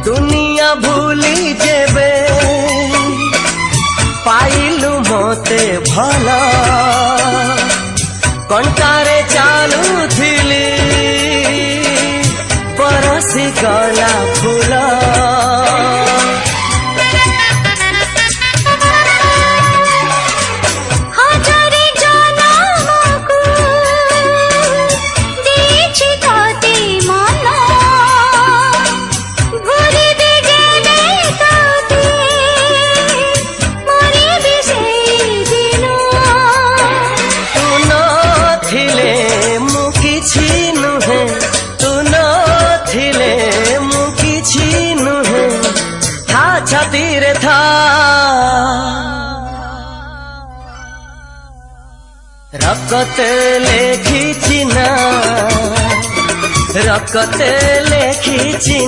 दुनिया भूली जेबे पाइलु मते भला कंटारे चालू थिली परसी गला फूला छातीरे था रकते लेखी चिना रकते लेखी चिना।